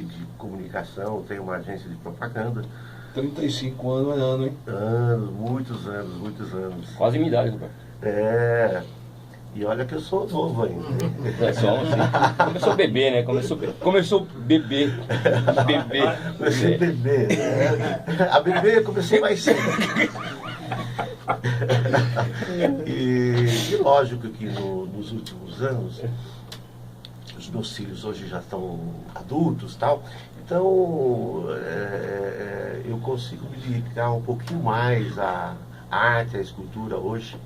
de comunicação, tenho uma agência de propaganda. 35 anos é ano, hein? Anos, muitos anos, muitos anos. Quase minha idade, Roberto. E olha que eu sou novo ainda. É só assim. Começou bebê, né? Começou bebê. Comecei bebê. A bebê começou mais cedo. E lógico que nos últimos anos, os meus filhos hoje já estão adultos e tal, então eu consigo me dedicar um pouquinho mais à arte, à escultura hoje,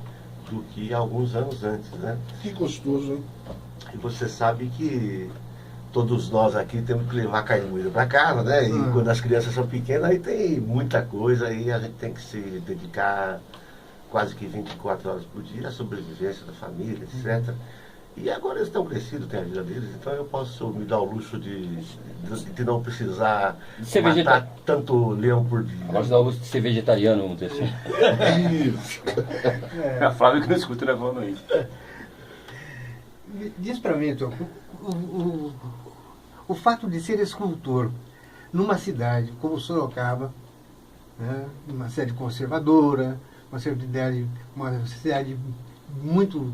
do que alguns anos antes, né? Que gostoso, hein? E você sabe que todos nós aqui temos que levar carne moída para casa, né? E quando as crianças são pequenas, aí tem muita coisa, aí a gente tem que se dedicar quase que 24 horas por dia à sobrevivência da família, etc. E agora eles estão crescidos, têm a vida deles, então eu posso me dar o luxo de não precisar matar tanto leão por dia. Posso dar o luxo de ser vegetariano, vamos dizer assim. Isso. A Flávia que não escuta levando isso. Diz para mim, então, o fato de ser escultor numa cidade como Sorocaba, né, uma cidade conservadora, uma cidade muito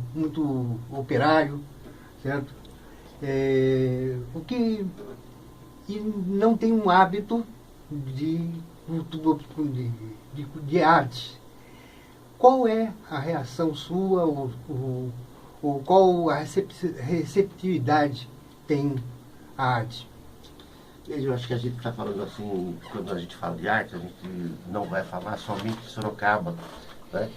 operário, certo? E não tem um hábito de arte. Qual é a reação sua, ou qual a receptividade tem a arte? Eu acho que a gente está falando assim, quando a gente fala de arte, a gente não vai falar somente de Sorocaba, né?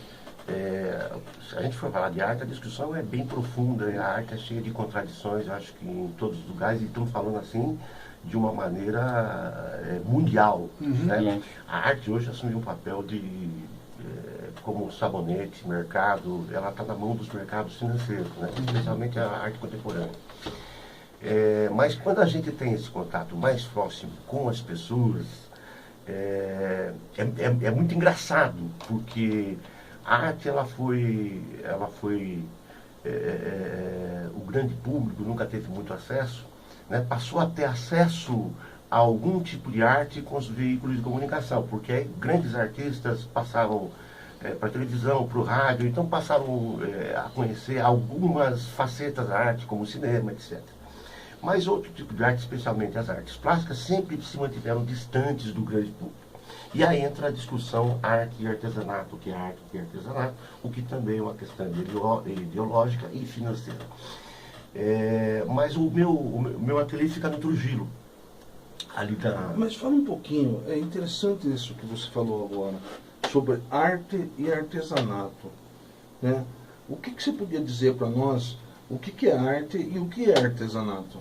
Se a gente for falar de arte, a discussão é bem profunda, a arte é cheia de contradições, eu acho que em todos os lugares, e estamos falando assim de uma maneira mundial. Né? A arte hoje assumiu um papel como sabonete, mercado, ela está na mão dos mercados financeiros, né? Especialmente a arte contemporânea. Mas quando a gente tem esse contato mais próximo com as pessoas, é muito engraçado, porque a arte ela foi o grande público nunca teve muito acesso, né? Passou a ter acesso a algum tipo de arte com os veículos de comunicação, porque aí grandes artistas passavam para a televisão, para o rádio, então passaram a conhecer algumas facetas da arte, como o cinema, etc. Mas outro tipo de arte, especialmente as artes plásticas, sempre se mantiveram distantes do grande público. E aí entra a discussão arte e artesanato, o que é arte, o que é artesanato, o que também é uma questão ideológica e financeira. Mas o meu ateliê fica no Trujillo. Mas fala um pouquinho, é interessante isso que você falou agora, sobre arte e artesanato. Né? O que você podia dizer para nós, o que é arte e o que é artesanato?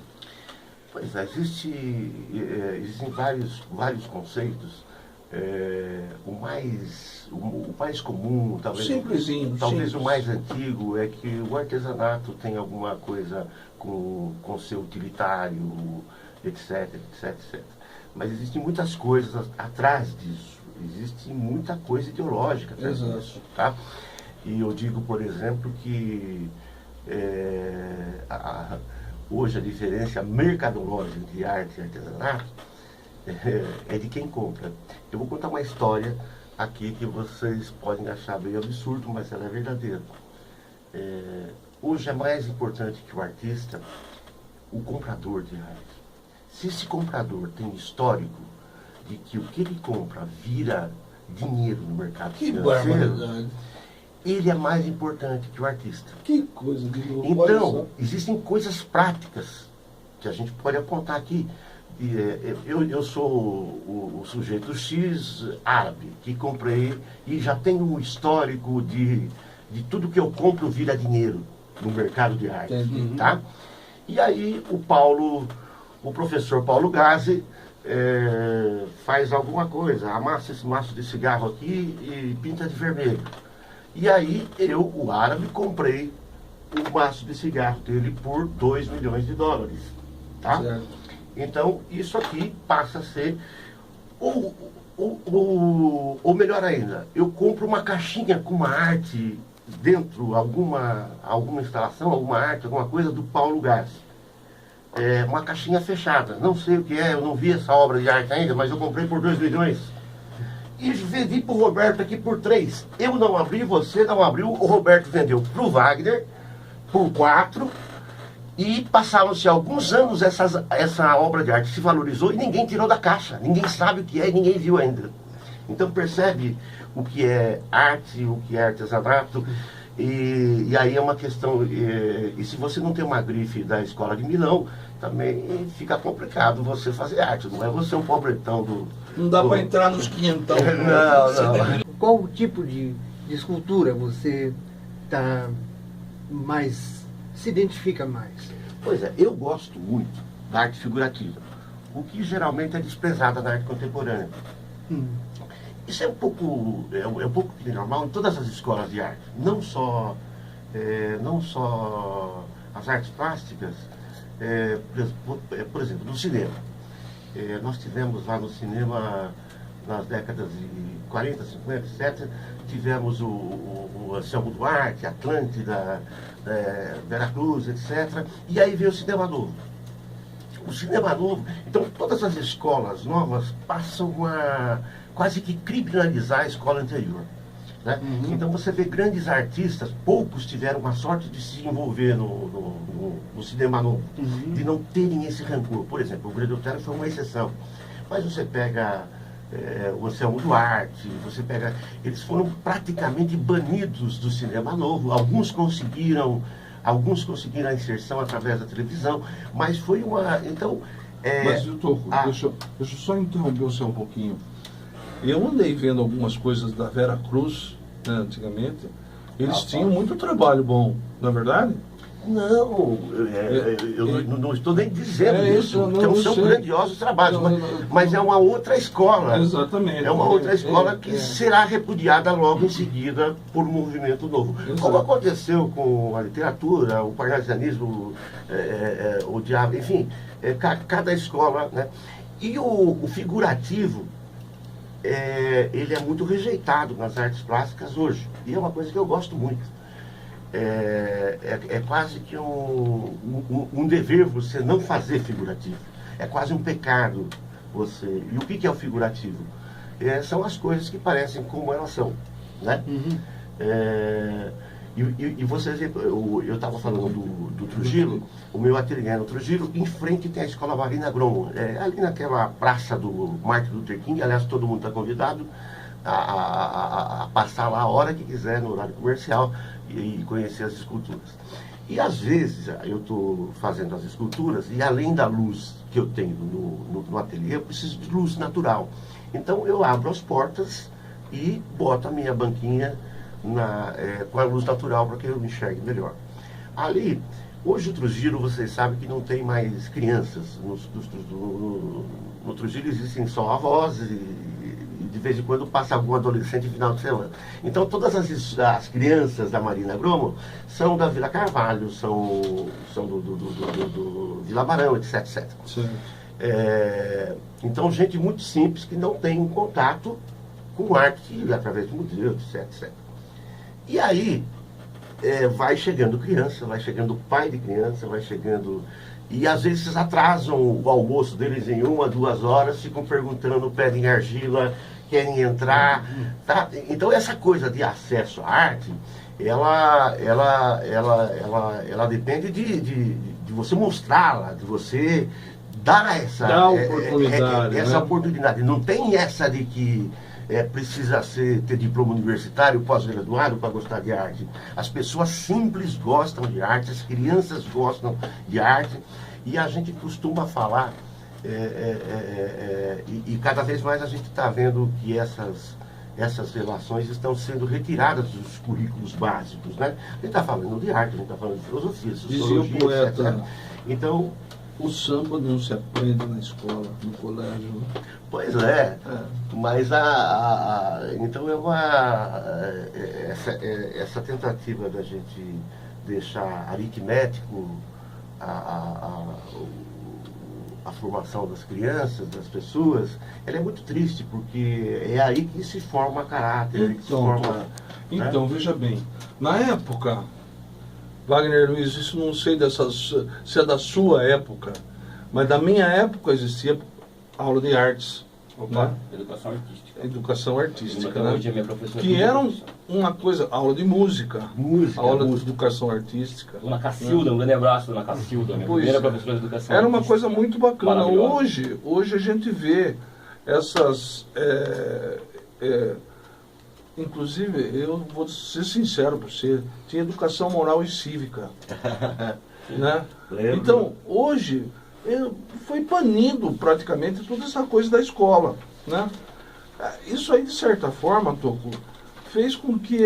Pois é, existem vários conceitos. O mais comum, talvez simples. O mais antigo, é que o artesanato tem alguma coisa com seu utilitário, etc. Mas existem muitas coisas atrás disso, existe muita coisa ideológica atrás disso, tá? E eu digo, por exemplo, que hoje a diferença mercadológica entre arte e artesanato é de quem compra. Eu vou contar uma história aqui que vocês podem achar bem absurdo, mas ela é verdadeira. Hoje é mais importante que o artista, o comprador de arte. Se esse comprador tem histórico de que o que ele compra vira dinheiro no mercado financeiro, ele é mais importante que o artista. Que coisa de louco. Então, existem coisas práticas que a gente pode apontar aqui. Eu sou o sujeito X árabe, que comprei e já tenho um histórico de tudo que eu compro vira dinheiro no mercado de arte. Tá? E aí o professor Paulo Gazzi faz alguma coisa, amassa esse maço de cigarro aqui e pinta de vermelho. E aí o árabe, comprei o maço de cigarro dele por $2 milhões. Tá? Certo. Então, isso aqui passa a ser, ou melhor ainda, eu compro uma caixinha com uma arte dentro, alguma instalação, alguma arte, alguma coisa do Paulo Gazzi. uma caixinha fechada. Não sei o que é, eu não vi essa obra de arte ainda, mas eu comprei por 2 milhões. E vendi pro Roberto aqui por 3. Eu não abri, você não abriu, o Roberto vendeu pro Wagner por 4. E passaram-se alguns anos, essa obra de arte se valorizou e ninguém tirou da caixa. Ninguém sabe o que é e ninguém viu ainda. Então percebe o que é arte, o que é artesanato. E aí é uma questão... E se você não tem uma grife da Escola de Milão, também fica complicado você fazer arte. Não é você um pobretão do... Não dá para entrar nos quinhentão. Não. Qual o tipo de escultura você se identifica mais? Pois é, eu gosto muito da arte figurativa, o que geralmente é desprezada na arte contemporânea. Isso é um pouco normal em todas as escolas de arte, não só as artes plásticas, por exemplo, no cinema. Nós tivemos lá no cinema, nas décadas de 40, 50, etc., tivemos o Anselmo Duarte, Atlântida, Veracruz, etc. E aí veio o cinema novo. O cinema novo, então todas as escolas novas passam a quase que criminalizar a escola anterior. Né? Então você vê grandes artistas, poucos tiveram a sorte de se envolver no cinema novo, de não terem esse rancor. Por exemplo, o Grande Otelo foi uma exceção. Mas você pega o Anselmo Duarte, eles foram praticamente banidos do cinema novo. Alguns conseguiram a inserção através da televisão, mas foi uma... Então, mas, doutor, deixa eu só interromper você um pouquinho. Eu andei vendo algumas coisas da Vera Cruz, né, antigamente. Eles tinham muito trabalho bom, não é verdade? Não, eu não estou nem dizendo isso, porque são grandiosos trabalhos, mas é uma outra escola. Exatamente. É uma outra escola que será repudiada logo em seguida por um movimento novo. Exato. Como aconteceu com a literatura, o parnasianismo, o diabo, enfim, cada escola, né? E o figurativo, ele é muito rejeitado nas artes plásticas hoje, e é uma coisa que eu gosto muito. É quase que um dever você não fazer figurativo. É quase um pecado você... E o que é o figurativo? São as coisas que parecem como elas são, né? E vocês... Eu estava falando do Trujillo, o meu ateliê no Trujillo, em frente tem a Escola Marina Gromo, ali naquela praça do Martin Luther King. Aliás, todo mundo está convidado a passar lá a hora que quiser, no horário comercial, e conhecer as esculturas. E às vezes eu estou fazendo as esculturas e além da luz que eu tenho no ateliê, eu preciso de luz natural. Então eu abro as portas e boto a minha banquinha com a luz natural para que eu enxergue melhor. Ali, hoje o Trujillo, vocês sabem que não tem mais crianças. No Trujillo existem só avós e de vez em quando passa algum adolescente no final de semana. Então todas as crianças da Marina Gromo são da Vila Carvalho, são do Vila Barão, etc, etc. Então gente muito simples que não tem contato com arte através de museus, etc, etc. E aí vai chegando criança, vai chegando pai de criança, vai chegando... E às vezes atrasam o almoço deles em 1 a 2 horas, ficam perguntando, pedem argila, querem entrar, tá? Então essa coisa de acesso à arte, ela depende de você mostrá-la, de você dar essa oportunidade, essa oportunidade. Não tem essa de que precisa ter diploma universitário, pós-graduado para gostar de arte. As pessoas simples gostam de arte, as crianças gostam de arte, e a gente costuma falar, e cada vez mais a gente está vendo que essas relações estão sendo retiradas dos currículos básicos, né? A gente está falando de arte, a gente está falando de filosofia, sociologia, dizia o poeta, etc. Então, o samba não se aprende na escola, no colégio, né? Pois mas então essa tentativa da gente deixar aritmético a formação das crianças, das pessoas, ela é muito triste, porque é aí que se forma caráter, que se forma... Então, veja bem, na época, Wagner Luiz, isso não sei se é da sua época, Mas da minha época existia aula de artes. Opa, Né? educação artística. Educação artística, Uma né? hoje é minha professora Que de era educação. uma coisa, aula de música, aula de educação artística. Dona Cacilda, um grande abraço, Dona Cacilda, minha Pois primeira é. professora de educação Era uma artística. coisa muito bacana. Maravilhosa. Hoje a gente vê essas... inclusive, eu vou ser sincero para você, tinha educação moral e cívica. Né? Lembro. Então, hoje, foi banido praticamente toda essa coisa da escola. Né? Isso aí, de certa forma, Toco, fez com que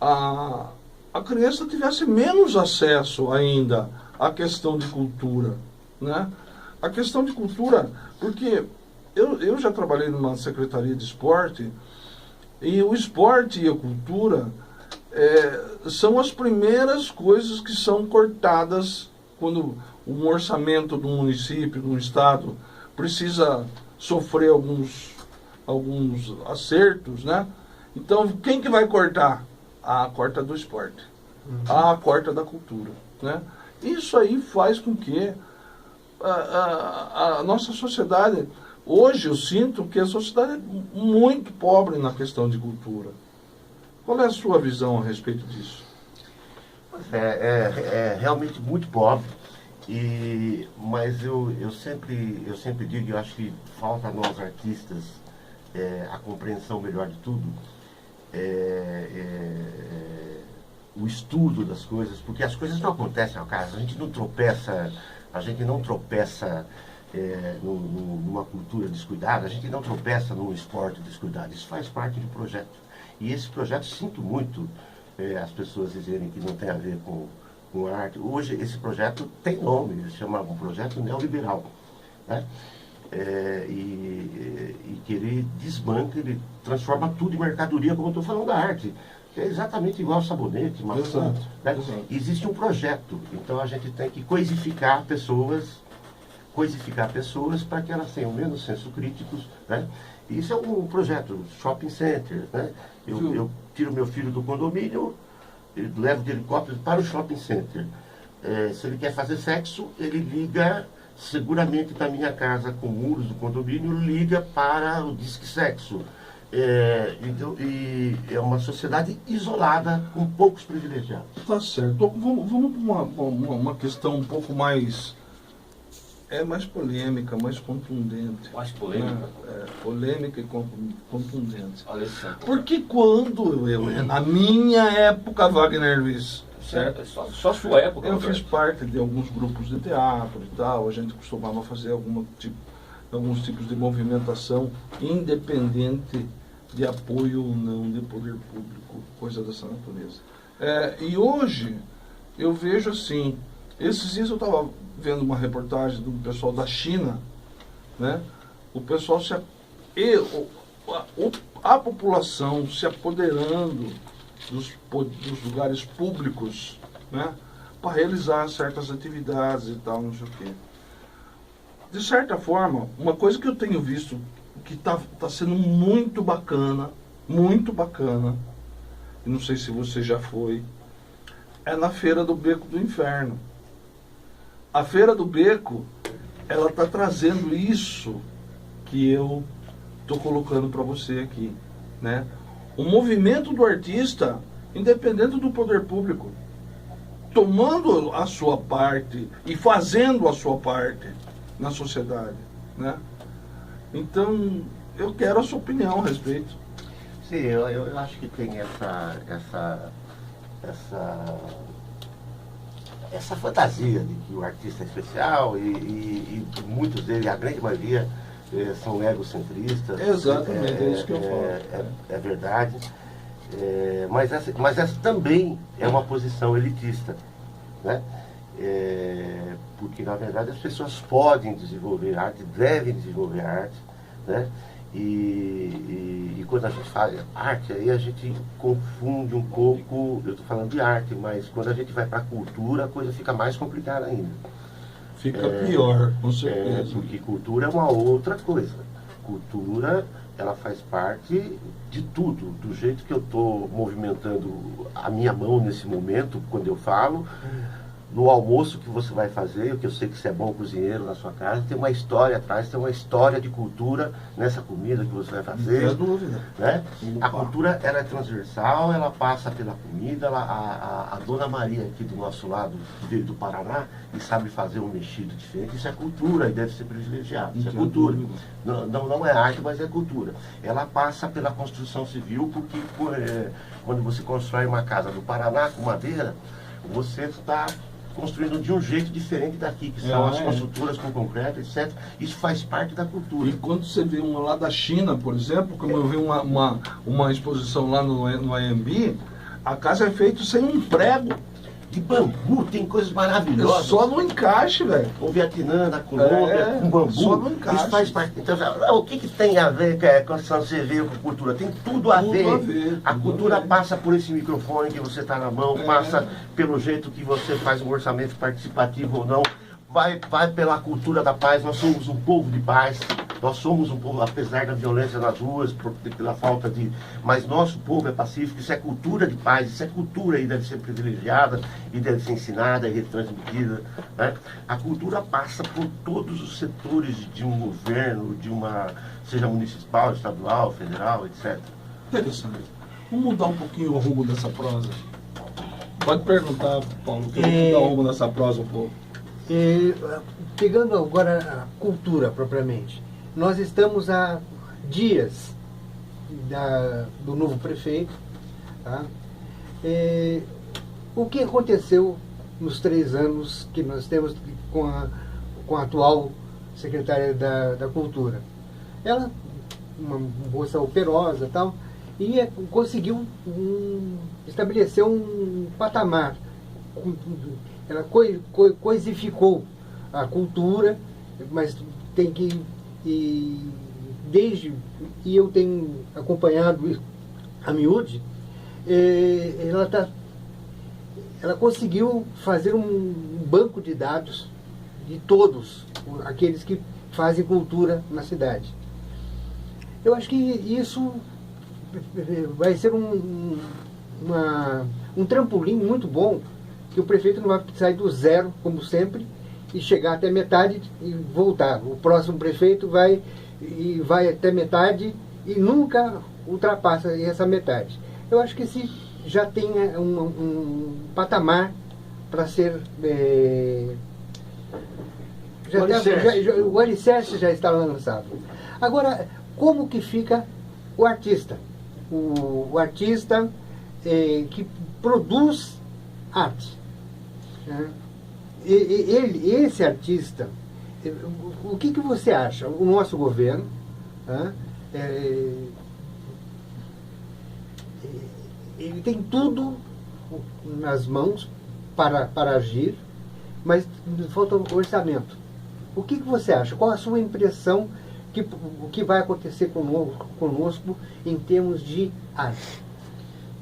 a criança tivesse menos acesso ainda à questão de cultura. Né? A questão de cultura, porque eu já trabalhei numa secretaria de esporte, e o esporte e a cultura são as primeiras coisas que são cortadas quando um orçamento de um município, de um estado, precisa sofrer alguns acertos, né? Então, quem que vai cortar? A corta do esporte, a corta da cultura, né? Isso aí faz com que a nossa sociedade, hoje eu sinto que a sociedade é muito pobre na questão de cultura. Qual é a sua visão a respeito disso? É realmente muito pobre, mas eu sempre digo, eu acho que falta a nós artistas a compreensão melhor de tudo, o estudo das coisas, porque as coisas não acontecem ao acaso, a gente não tropeça numa cultura descuidada, a gente não tropeça num esporte descuidado, isso faz parte do projeto. E esse projeto, sinto muito as pessoas dizerem que não tem a ver com arte. Hoje esse projeto tem nome, ele se chama um projeto neoliberal. Né? E que ele desbanca, ele transforma tudo em mercadoria, como eu estou falando da arte. É exatamente igual ao sabonete, maçã. Né? Exato. Existe um projeto, então a gente tem que coisificar pessoas para que elas tenham menos senso críticos, né? Isso é um projeto, shopping center, né? Eu tiro meu filho do condomínio, levo de helicóptero para o shopping center. Se ele quer fazer sexo, ele liga, seguramente da minha casa com muros do condomínio, liga para o Disque Sexo. E é uma sociedade isolada, com poucos privilegiados. Tá certo. Vamos para uma questão um pouco mais polêmica, mais contundente. Mais polêmica? Polêmica e contundente. Alessandro. Porque quando na minha época, Wagner Luiz, certo? Só a sua época. Eu Roberto. fiz parte de alguns grupos de teatro e tal, a gente costumava fazer alguns tipos de movimentação independente de apoio ou não de poder público, coisa dessa natureza. E hoje eu vejo assim, esses dias eu estava vendo uma reportagem do pessoal da China, né? O pessoal a população se apoderando dos lugares públicos, né? Para realizar certas atividades e tal, não sei o quê. De certa forma, uma coisa que eu tenho visto que tá sendo muito bacana, e não sei se você já foi, é na Feira do Beco do Inferno. A Feira do Beco, ela está trazendo isso que eu estou colocando para você aqui, né? O movimento do artista, independente do poder público, tomando a sua parte e fazendo a sua parte na sociedade, né? Então, eu quero a sua opinião a respeito. Sim, eu acho que tem essa fantasia de que o artista é especial e muitos deles, a grande maioria, são egocentristas. Exatamente, é isso que eu falo. É verdade. Mas essa também é uma posição elitista, né? Porque, na verdade, as pessoas podem desenvolver arte, devem desenvolver arte, né? E quando a gente fala arte, aí a gente confunde um pouco, eu estou falando de arte, mas quando a gente vai para a cultura, a coisa fica mais complicada ainda. Fica pior, com certeza. Porque cultura é uma outra coisa. Cultura, ela faz parte de tudo, do jeito que eu estou movimentando a minha mão nesse momento, quando eu falo, no almoço que você vai fazer, que eu sei que você é bom cozinheiro na sua casa, tem uma história atrás, tem uma história de cultura nessa comida que você vai fazer. Não tem dúvida. Né? A cultura, ela é transversal, ela passa pela comida. A Dona Maria aqui do nosso lado, que veio do Paraná, e sabe fazer um mexido diferente, isso é cultura e deve ser privilegiado. Isso é cultura. Não é arte, mas é cultura. Ela passa pela construção civil, porque quando você constrói uma casa no Paraná com madeira, você está construindo de um jeito diferente daqui, que são as construtoras com concreto, etc. Isso faz parte da cultura. E quando você vê uma lá da China, por exemplo, como eu vi uma exposição lá no AMB, a casa é feita sem um prego. De bambu, tem coisas maravilhosas. Só no encaixe, velho. O Vietnã, da Colômbia, com bambu. Só no encaixe. Isso faz parte. Então, o que tem a ver com a construção civil, com cultura? Tem tudo a ver. A cultura passa por esse microfone que você está na mão, passa pelo jeito que você faz um orçamento participativo ou não. Vai pela cultura da paz. Nós somos um povo de paz. Nós somos um povo, apesar da violência nas ruas, pela falta de... Mas nosso povo é pacífico, isso é cultura de paz, isso é cultura e deve ser privilegiada, e deve ser ensinada e retransmitida. Né? A cultura passa por todos os setores de um governo, seja municipal, estadual, federal, etc. Interessante. Vamos mudar um pouquinho o rumo dessa prosa. Pode perguntar, Paulo, que mudar o rumo dessa prosa um pouco. Pegando agora a cultura propriamente. Nós estamos há dias do novo prefeito. Tá? O que aconteceu nos 3 anos que nós temos com a atual secretária da Cultura? Ela, uma moça operosa e tal, e conseguiu estabelecer um patamar. Ela coisificou a cultura, mas tem que... E eu tenho acompanhado a miúde, ela conseguiu fazer um banco de dados de todos aqueles que fazem cultura na cidade. Eu acho que isso vai ser um trampolim muito bom, que o prefeito não vai sair do zero, como sempre, e chegar até metade e voltar. O próximo prefeito vai até metade e nunca ultrapassa essa metade. Eu acho que se já tem um patamar para ser... o alicerce já está lançado. Agora, como que fica o artista? O artista que produz arte. Né? Esse artista, o que você acha? O nosso governo ele tem tudo nas mãos para agir, mas falta orçamento. O que você acha? Qual a sua impressão o que vai acontecer conosco em termos de arte?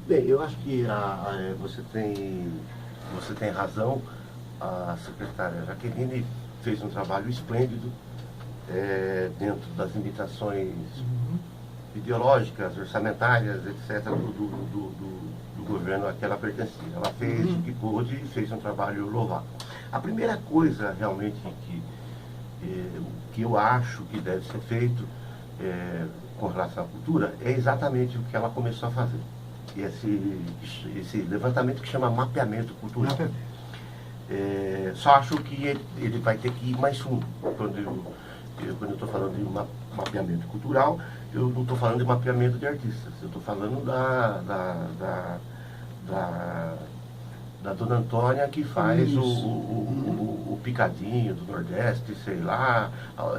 Bem, eu acho que você tem razão. A secretária Jaqueline fez um trabalho esplêndido dentro das limitações ideológicas, orçamentárias, etc., do governo a que ela pertencia. Ela fez o que pôde e fez um trabalho louvável. A primeira coisa realmente que eu acho que deve ser feito com relação à cultura é exatamente o que ela começou a fazer. Esse levantamento que chama mapeamento cultural. Só acho que ele vai ter que ir mais fundo. Quando eu estou falando de mapeamento cultural, eu não estou falando de mapeamento de artistas. Eu estou falando da Dona Antônia, que faz o picadinho do Nordeste, sei lá,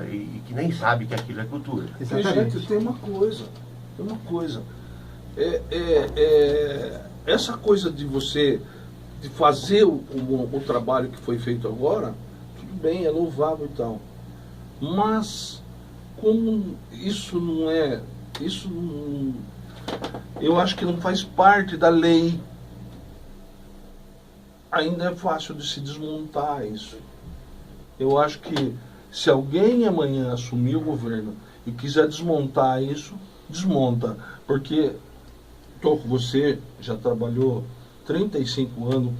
e que nem sabe que aquilo é cultura. Gente, tem uma coisa. Essa coisa de você de fazer o trabalho que foi feito agora, tudo bem, é louvável e tal. Mas como isso não eu acho que não faz parte da lei. Ainda é fácil de se desmontar isso. Eu acho que se alguém amanhã assumir o governo e quiser desmontar isso, desmonta. Porque você já trabalhou 35 anos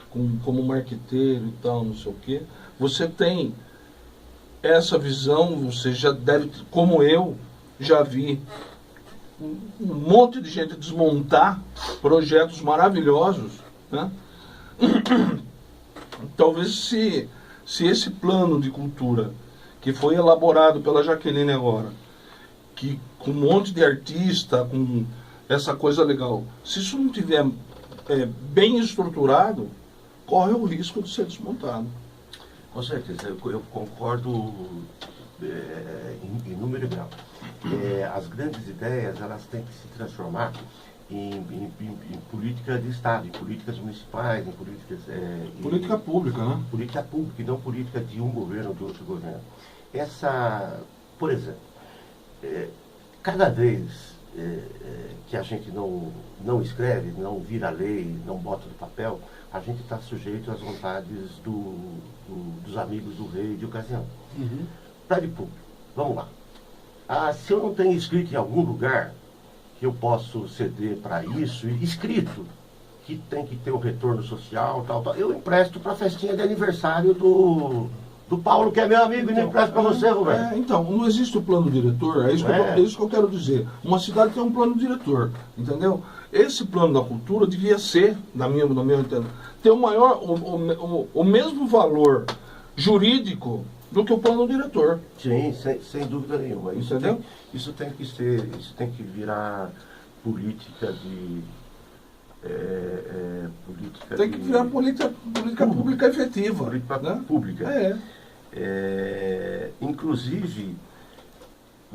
com como marqueteiro e tal, não sei o quê, você tem essa visão, você já deve, como eu, já vi um monte de gente desmontar projetos maravilhosos, né? Talvez se esse plano de cultura que foi elaborado pela Jaqueline agora, que com um monte de artista, com essa coisa legal, se isso não tiver bem estruturado, corre o risco de ser desmontado. Com certeza, eu concordo em número e grau. As grandes ideias, elas têm que se transformar em política de Estado, em políticas municipais, em políticas... política pública, né? Política pública e não política de um governo ou de outro governo. Por exemplo, cada vez que a gente não escreve, não vira lei, não bota no papel, a gente está sujeito às vontades dos amigos do rei de ocasião. Uhum. Para de público, vamos lá. Se eu não tenho escrito em algum lugar que eu posso ceder para isso, escrito, que tem que ter um retorno social, tal, eu empresto para a festinha de aniversário do Paulo, que é meu amigo, e não empresto para você, Roberto. Então, não existe o plano diretor, é isso que eu quero dizer. Uma cidade tem um plano diretor, entendeu? Esse plano da cultura devia ser, no meu entendimento, ter o mesmo valor jurídico do que o plano diretor. Sim, sem dúvida nenhuma. Isso tem que virar política de... tem que virar política pública efetiva. Política, né? Pública. Inclusive,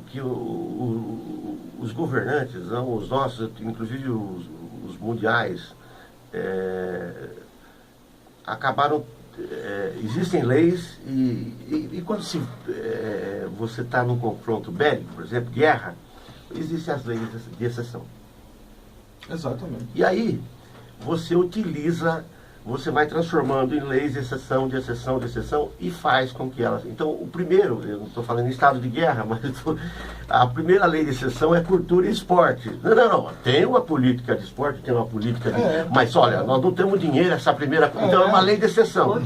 que os governantes, não, os nossos, inclusive os mundiais, acabaram... existem leis e quando você está num confronto bélico, por exemplo, guerra, existem as leis de exceção. Exatamente. E aí, você vai transformando em leis de exceção, de exceção, de exceção, e faz com que elas... Então, eu não estou falando em estado de guerra, mas a primeira lei de exceção é cultura e esporte. Não. Tem uma política de esporte, tem uma política de... Mas, olha, nós não temos dinheiro, essa primeira... Então, é uma lei de exceção.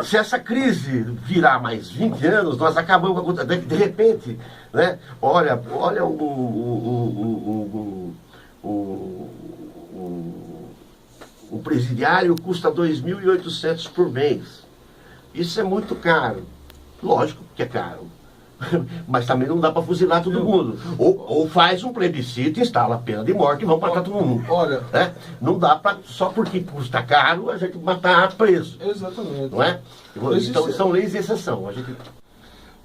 Se essa crise virar mais 20 anos, nós acabamos com... De repente, né? Olha o presidiário custa 2.800 por mês. Isso é muito caro. Lógico que é caro. Mas também não dá para fuzilar todo mundo. Ou faz um plebiscito, instala a pena de morte e vamos matar todo mundo. Olha, não dá para, só porque custa caro, a gente matar preso. Exatamente. Não é? Então são leis de exceção.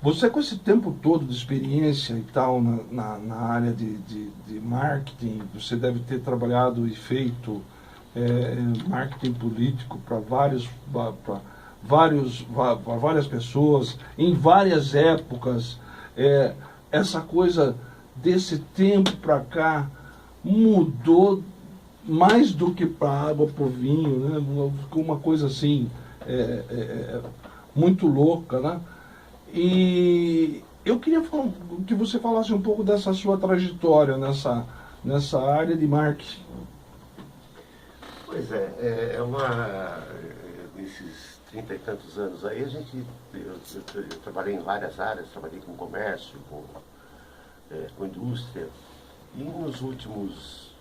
Você, com esse tempo todo de experiência e tal na área de marketing, você deve ter trabalhado e feito marketing político para várias pessoas, em várias épocas. Essa coisa desse tempo para cá mudou mais do que para água, para o vinho, né? Uma coisa assim, muito louca, né? E eu queria que você falasse um pouco dessa sua trajetória nessa área de marketing. Pois nesses 30 e tantos anos aí, eu trabalhei em várias áreas, trabalhei com comércio, com indústria, e nos últimos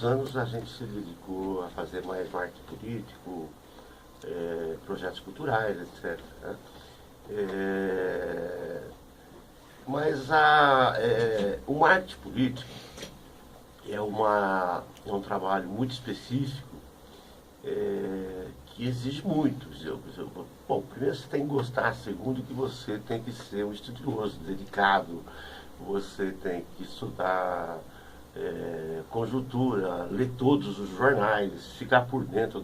anos a gente se dedicou a fazer mais marketing político, projetos culturais, etc. Né? Mas o marketing político é um trabalho muito específico que exige muito. Bom, primeiro você tem que gostar, segundo que você tem que ser um estudioso, dedicado, você tem que estudar conjuntura, ler todos os jornais, ficar por dentro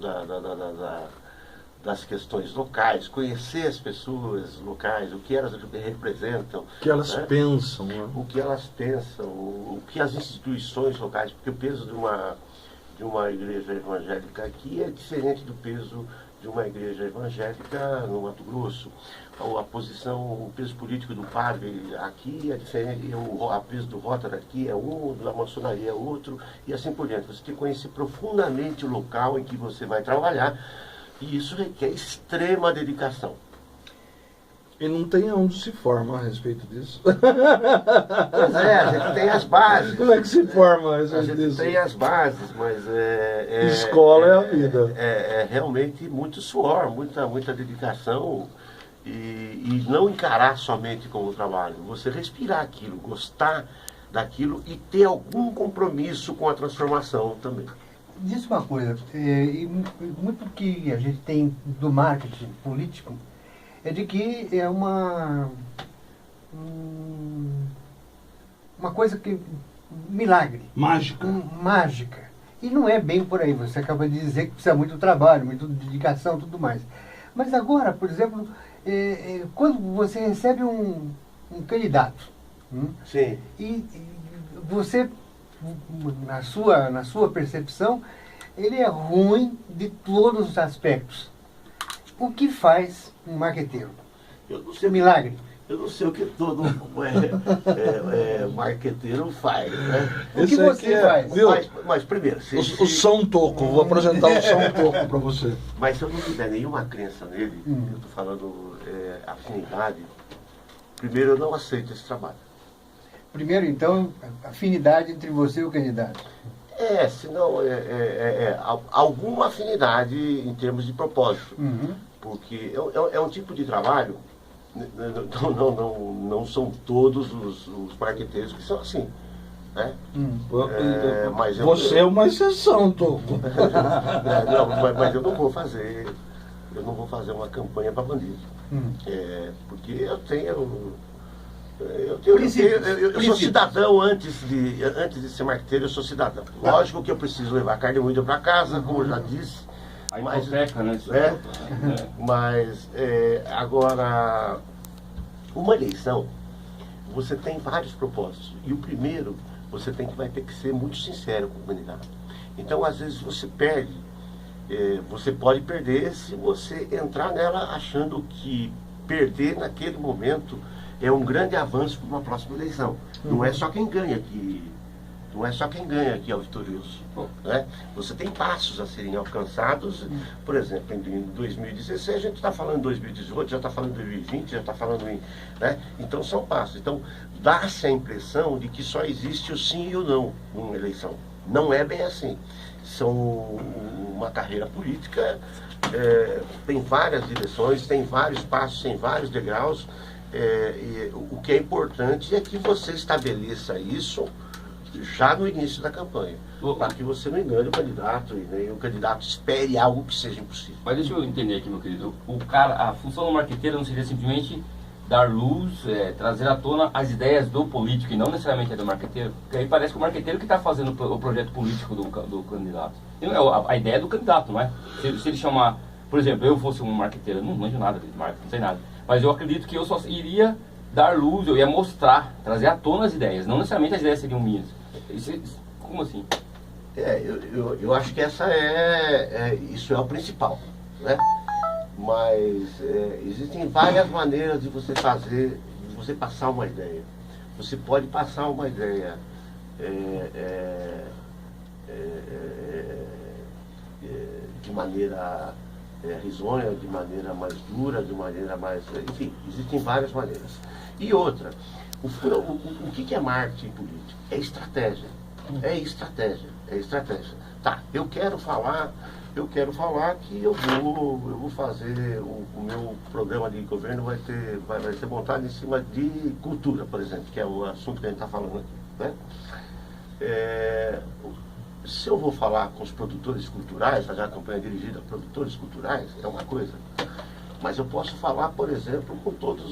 das questões locais, conhecer as pessoas locais, o que elas representam. O que elas pensam. Né? O que elas pensam, o que as instituições locais, porque o peso de uma igreja evangélica aqui é diferente do peso de uma igreja evangélica no Mato Grosso. O peso político do padre aqui é diferente, o peso do Rotary aqui é um, da maçonaria é outro, e assim por diante. Você tem que conhecer profundamente o local em que você vai trabalhar, E isso requer extrema dedicação. E não tem onde se forma a respeito disso. Pois é, a gente tem as bases. Como é que se forma a A respeito gente disso? tem as bases, mas Escola é a vida. É realmente muito suor, muita dedicação e não encarar somente como trabalho. Você respirar aquilo, gostar daquilo e ter algum compromisso com a transformação também. Diz uma coisa, e muito que a gente tem do marketing político é de que é uma coisa que milagre. Mágica. Mágica. E não é bem por aí. Você acaba de dizer que precisa muito trabalho, muita dedicação, tudo mais. Mas agora, por exemplo, quando você recebe um candidato, Sim. e você, na sua percepção, ele é ruim de todos os aspectos. O que faz um marqueteiro? Eu não sei, Milagre. eu não sei o que todo marqueteiro faz, né? O que Esse você aqui faz? Viu? Mas primeiro, O São Toco, vou apresentar o São Toco para você. mas se eu não tiver nenhuma crença nele, eu estou falando afinidade, primeiro eu não aceito esse trabalho. Primeiro, então, afinidade entre você e o candidato. Senão alguma afinidade em termos de propósito. Porque é um tipo de trabalho, não são todos os marqueteiros que são assim. Né? Mas Você é uma exceção, Toco. mas eu não vou fazer uma campanha para bandido. Porque eu sou cidadão antes de ser marqueteiro, eu sou cidadão. Lógico que eu preciso levar carne moída para casa, como eu já disse. A hipoteca, né? Mas agora, uma eleição, você tem vários propósitos. E o primeiro, vai ter que ser muito sincero com o candidato. Então, às vezes, você perde. Você pode perder se você entrar nela achando que perder naquele momento é um grande avanço para uma próxima eleição. Não é só quem ganha que é o vitorioso. Né? Você tem passos a serem alcançados. Por exemplo, em 2016, a gente está falando em 2018, já está falando em 2020, já está falando em... Né? Então, são passos. Então, dá-se a impressão de que só existe o sim e o não numa eleição. Não é bem assim. São uma carreira política, tem várias direções, tem vários passos, tem vários degraus. O que é importante é que você estabeleça isso já no início da campanha, para que você não engane o candidato e nem o candidato espere algo que seja impossível. Mas deixa eu entender aqui, meu querido. A função do marqueteiro não seria simplesmente dar luz, trazer à tona as ideias do político e não necessariamente do marqueteiro? Porque aí parece que o marqueteiro que está fazendo o projeto político do candidato. A ideia é do candidato, não é? Se ele chamar, por exemplo, eu fosse um marqueteiro, eu não manjo nada de marketing, não sei nada. Mas eu acredito que eu só iria dar luz, eu ia mostrar, trazer à tona as ideias. Não necessariamente as ideias seriam minhas. Como assim? Eu acho que isso é o principal, né? Mas existem várias maneiras de você passar uma ideia. Você pode passar uma ideia de maneira risonha, de maneira mais dura, de maneira mais... Enfim, existem várias maneiras. E outra, o que é marketing político? É estratégia. É estratégia. Tá, eu quero falar que eu vou fazer o meu programa de governo vai ser montado em cima de cultura, por exemplo, que é o assunto que a gente está falando aqui. Né? Se eu vou falar com os produtores culturais, fazer uma campanha dirigida a produtores culturais, é uma coisa. Mas eu posso falar, por exemplo, com todas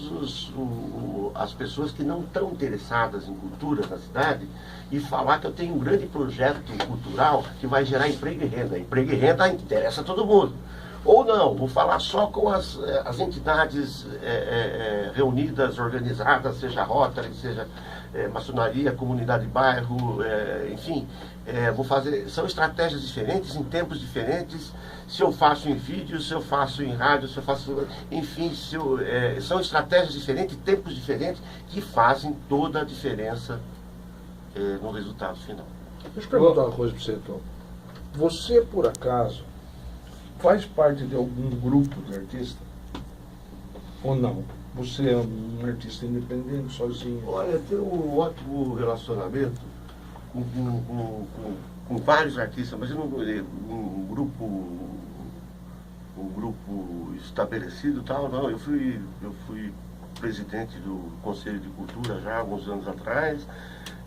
as pessoas que não estão interessadas em cultura na cidade e falar que eu tenho um grande projeto cultural que vai gerar emprego e renda. Emprego e renda interessa a todo mundo. Ou não, vou falar só com as entidades reunidas, organizadas, seja Rotary, seja maçonaria, comunidade de bairro, enfim. Vou fazer, são estratégias diferentes, em tempos diferentes. Se eu faço em vídeo, se eu faço em rádio, se eu faço... Enfim, são estratégias diferentes, tempos diferentes, que fazem toda a diferença no resultado final. Deixa eu perguntar uma coisa para você, Tom. Você, por acaso, faz parte de algum grupo de artista? Ou não? Você é um artista independente, sozinho? Olha, eu tenho um ótimo relacionamento com vários artistas, mas eu não um grupo estabelecido tal, não. Eu fui presidente do Conselho de Cultura já há alguns anos atrás.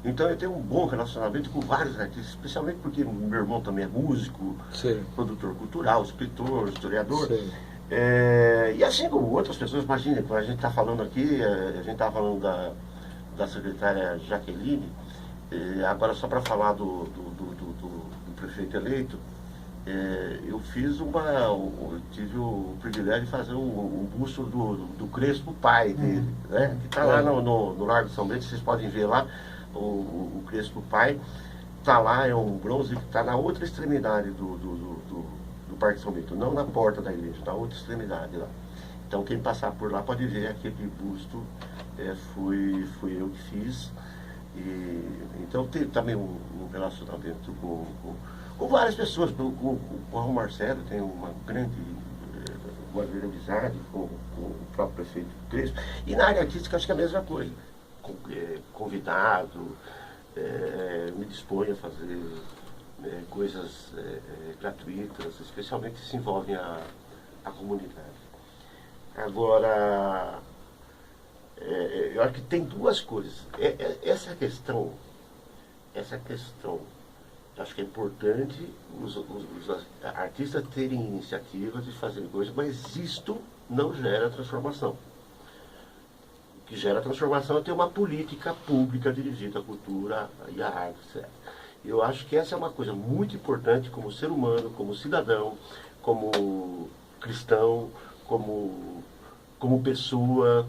Então eu tenho um bom relacionamento com vários artistas, especialmente porque meu irmão também é músico, Sim. produtor cultural, escritor, historiador. Sim. E assim como outras pessoas, imagina, quando a gente está falando aqui, a gente estava falando da secretária Jaqueline, agora só para falar do prefeito eleito, eu fiz eu tive o privilégio de fazer um busto do Crespo pai dele, né? Que está lá no Largo de São Bento, vocês podem ver lá, o Crespo pai está lá, é um bronze que está na outra extremidade do Parque São Bento, não na porta da igreja, na outra extremidade lá. Então quem passar por lá pode ver aquele busto, fui eu que fiz. Então tem também um relacionamento com várias pessoas, com o Raul Marcelo, tem uma grande amizade com o próprio prefeito Crespo. E na área artística acho que é a mesma coisa. Convidado, me disponho a fazer coisas gratuitas, especialmente que se envolvem a comunidade. Agora, eu acho que tem duas coisas. Essa questão, acho que é importante os artistas terem iniciativas de fazer coisas, mas isto não gera transformação. O que gera transformação é ter uma política pública dirigida à cultura e à arte, etc. Eu acho que essa é uma coisa muito importante como ser humano, como cidadão, como cristão, como pessoa,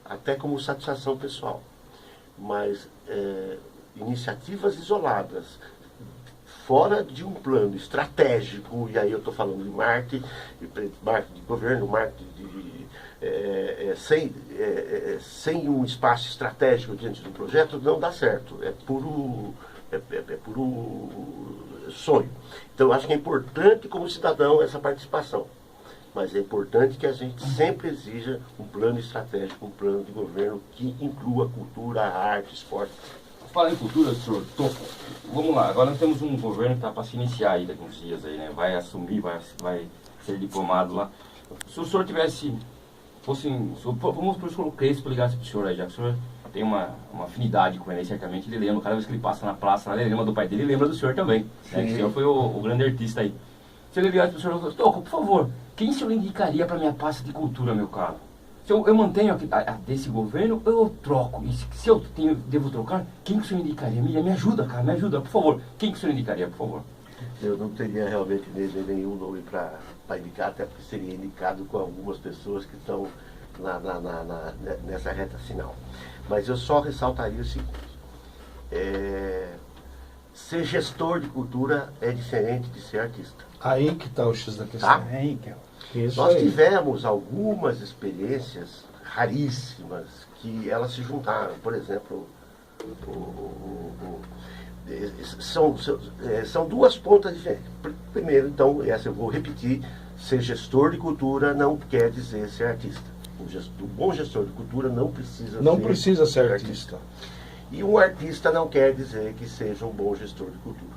até como satisfação pessoal. Mas iniciativas isoladas, fora de um plano estratégico, e aí eu estou falando de marketing de governo, marketing sem um espaço estratégico diante do projeto, não dá certo. É puro sonho. Então, eu acho que é importante, como cidadão, essa participação. Mas é importante que a gente sempre exija um plano estratégico, um plano de governo que inclua a cultura, a arte, esporte. Fala em cultura, senhor Toco. Vamos lá, agora nós temos um governo que está para se iniciar aí daqui uns dias aí, né? Vai assumir, vai ser diplomado lá. Se o senhor vamos para o senhor Crespo ligasse para o senhor aí, já que o senhor tem uma afinidade com ele, certamente ele lembra, cada vez que ele passa na praça, ele lembra do pai dele, ele lembra do senhor também. Né? O senhor foi o grande artista aí. Se ele ligasse para o senhor, Toco, por favor, quem o senhor indicaria para a minha pasta de cultura, meu caro? Se eu mantenho a desse governo, eu troco. E se eu devo trocar, quem que o senhor indicaria? Me ajuda, cara, me ajuda, por favor. Quem que o senhor indicaria, por favor? Eu não teria realmente nenhum nome para indicar, até porque seria indicado com algumas pessoas que estão nessa reta final. Mas eu só ressaltaria o seguinte: ser gestor de cultura é diferente de ser artista. Aí que está o X da questão. Tá? Nós aí. tivemos algumas experiências raríssimas que elas se juntaram. Por exemplo, são duas pontas diferentes. Primeiro, então, essa eu vou repetir: ser gestor de cultura não quer dizer ser artista. O bom gestor de cultura não precisa ser artista. E um artista não quer dizer que seja um bom gestor de cultura.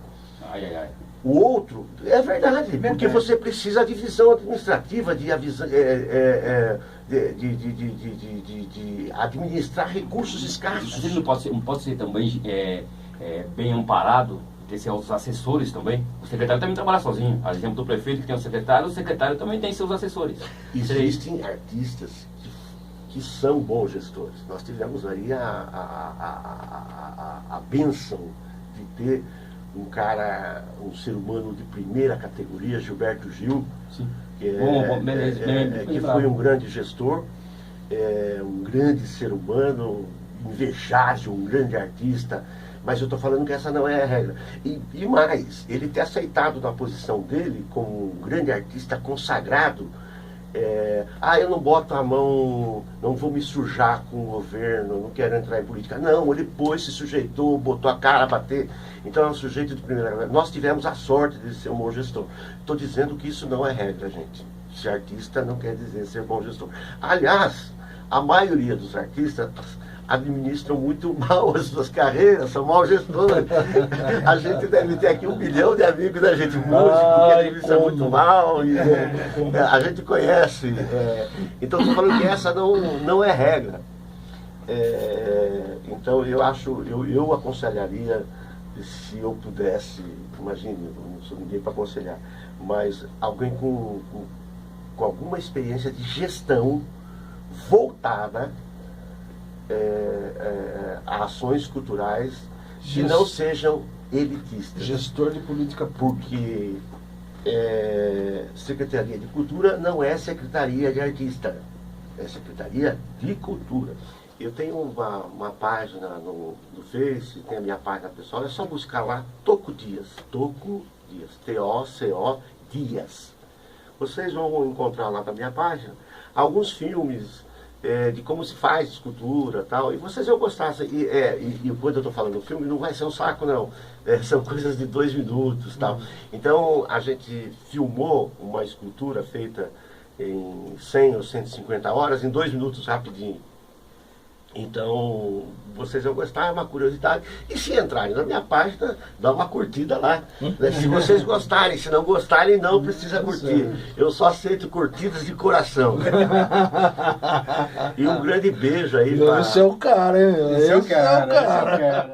O outro, é verdade, porque você precisa de visão administrativa, de administrar recursos escassos. Mas ele não pode ser também bem amparado, ter seus assessores também? O secretário também trabalha sozinho. Por exemplo, do prefeito que tem um secretário, o secretário também tem seus assessores. Existem artistas que são bons gestores. Nós tivemos aí a bênção de ter um ser humano de primeira categoria, Gilberto Gil, sim, que foi um grande gestor, um grande ser humano, invejável, um grande artista, mas eu estou falando que essa não é a regra. E mais, ele ter aceitado na posição dele como um grande artista consagrado, Eu não boto a mão, não vou me sujar com o governo, não quero entrar em política. Não, ele se sujeitou, botou a cara a bater. Então é um sujeito de primeira gravidade. Nós tivemos a sorte de ser um bom gestor. Estou dizendo que isso não é regra, gente. Ser artista não quer dizer ser bom gestor. Aliás, a maioria dos artistas administram muito mal as suas carreiras, são mal gestores. A gente deve ter aqui 1 milhão de amigos da gente músico que administram muito mal. E, a gente conhece. Então estou falando que essa não é regra. Então eu aconselharia, se eu pudesse, imagine, eu não sou ninguém para aconselhar, mas alguém com alguma experiência de gestão voltada a ações culturais que não sejam elitistas. Gestor de política pública. Porque Secretaria de Cultura não é Secretaria de Artista, é Secretaria de Cultura. Eu tenho uma página no Face, tem a minha página pessoal, é só buscar lá Toco Dias, T-O-C-O Dias. Vocês vão encontrar lá na minha página alguns filmes de como se faz escultura e tal, e vocês vão gostar. E quando eu estou falando do filme, não vai ser um saco, não. São coisas de 2 minutos tal. Então, a gente filmou uma escultura feita em 100 ou 150 horas, em 2 minutos, rapidinho. Então, vocês vão gostar, é uma curiosidade. E se entrarem na minha página, dá uma curtida lá. Se vocês gostarem, se não gostarem, não precisa curtir. Eu só aceito curtidas de coração. E um grande beijo aí. Esse é o cara, hein? Esse é o cara.